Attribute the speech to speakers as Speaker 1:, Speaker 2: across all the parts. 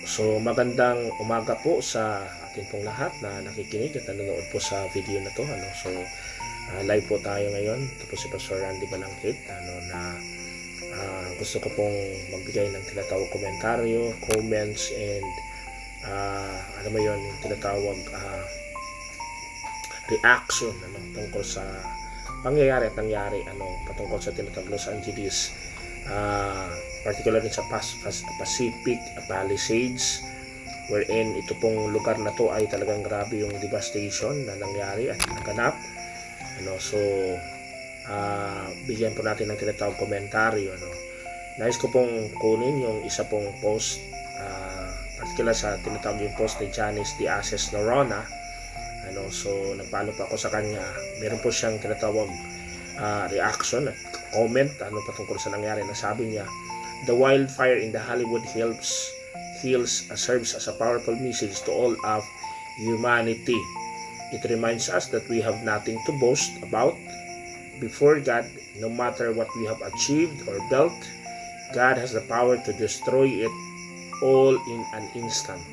Speaker 1: So magandang umaga po sa ating pong lahat na nakikinig at nanonood po sa video na to. So live po tayo ngayon. Ito po si Pastor Randy Balangkit na gusto ko pong magbigay ng tinatawag komentaryo, comments, and ano mo yun, yung tinatawag reaction tungkol sa pangyayari at nangyari patungkol sa tinatawag Los Angeles, particularly sa Pacific Palisades, wherein ito pong lugar na to ay talagang grabe yung devastation na nangyari at naganap. So bigyan po natin ng tinatawag komentaryo. Nais ko pong kunin yung isa pong post, particular sa tinatawag yung post ni Janice Diazes Norona. So nagpalo pa ako sa kanya. Meron po siyang tinatawag reaction at comment patungkol sa nangyari, na sabi niya, "The wildfire in the Hollywood Hills serves as a powerful message to all of humanity. It reminds us that we have nothing to boast about before God. No matter what we have achieved or built, God has the power to destroy it all in an instant."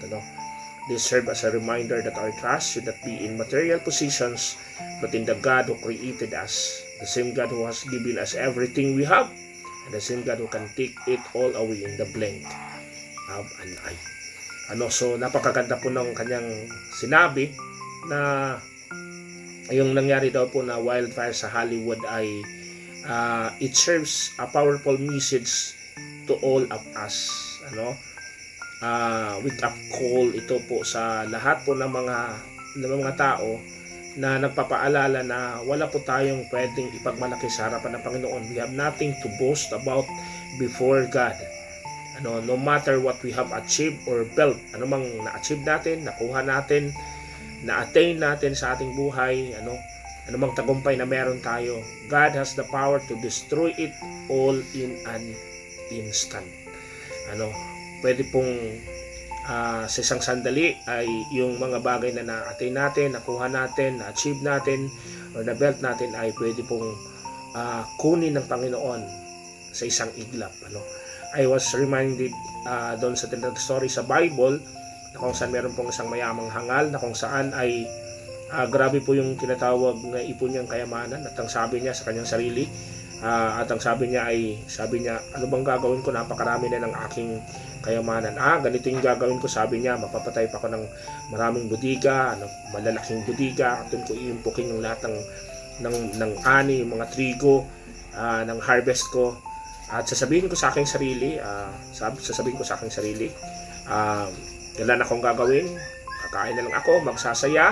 Speaker 1: This serves as a reminder that our trust should not be in material possessions, but in the God who created us, the same God who has given us everything we have, and the same God who can take it all away in the blink of an eye. So napakaganda po ng kanyang sinabi na yung nangyari daw po na wildfire sa Hollywood ay it serves a powerful message to all of us. Wake up call ito po sa lahat po ng mga tao na nagpapaalala na wala po tayong pwedeng ipagmalaki sa harapan ng Panginoon. We have nothing to boast about before God. No matter what we have achieved or built, mang na-achieve natin, nakuha natin, na-attain natin sa ating buhay, mang tagumpay na meron tayo, God has the power to destroy it all in an instant. Pwede pong sa isang sandali ay yung mga bagay na na-attain natin, nakuha natin, na-achieve natin, or na-built natin ay pwede pong kunin ng Panginoon sa isang iglap. I was reminded doon sa tinatawag story sa Bible na kung saan meron pong isang mayamang hangal na kung saan ay grabe po yung tinatawag na ipon niyang kayamanan, at ang sabi niya sa kanyang sarili, sabi niya, ano bang gagawin ko? Napakarami na ng aking kayamanan. Ganito yung gagawin ko, sabi niya, mapapatay pa ako ng maraming budiga, malalaking budiga, at doon ko iimpukin yung lahat ng ani, yung mga trigo, ng harvest ko, at sasabihin ko sa aking sarili, kailan akong gagawin, kakain na lang ako, magsasaya,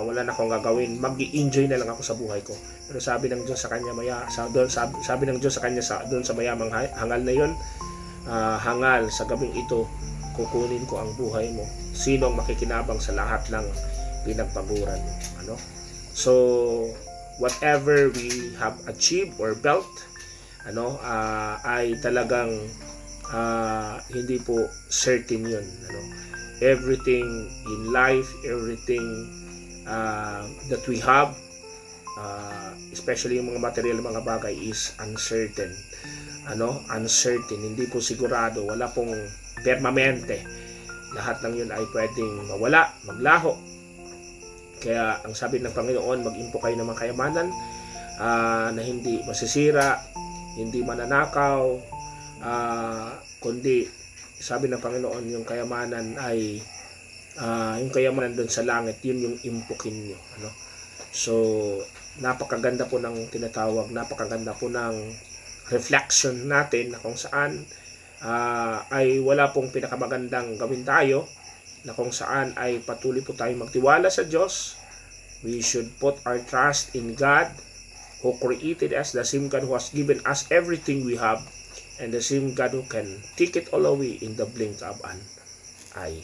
Speaker 1: wala na akong gagawin, mag-i-enjoy na lang ako sa buhay ko. Pero sabi ng Diyos sa kanya sabi ng Diyos sa kanya doon sa mayamang hangal na yon, hangal, sa gabing ito kukunin ko ang buhay mo. Sino ang makikinabang sa lahat ng pinagpaguran mo? So whatever we have achieved or built, ay talagang hindi po certain yun. Everything in life, everything that we have, especially yung mga material, mga bagay, is uncertain. Uncertain, hindi po sigurado, wala pong permanente. Lahat ng yun ay pwedeng mawala, maglaho. Kaya ang sabi ng Panginoon, mag-impo kayo ng mga kayamanan na hindi masisira, hindi mananakaw, kundi sabi ng Panginoon, yung kayamanan ay yung kayamanan doon sa langit, yun yung impukin nyo. So napakaganda po ng tinatawag, napakaganda po ng reflection natin na kung saan ay wala pong pinakamagandang gawin tayo, na kung saan ay patuloy po tayong magtiwala sa Diyos. We should put our trust in God who created us, the same God who has given us everything we have, and the same God who can take it all away in the blink of an eye.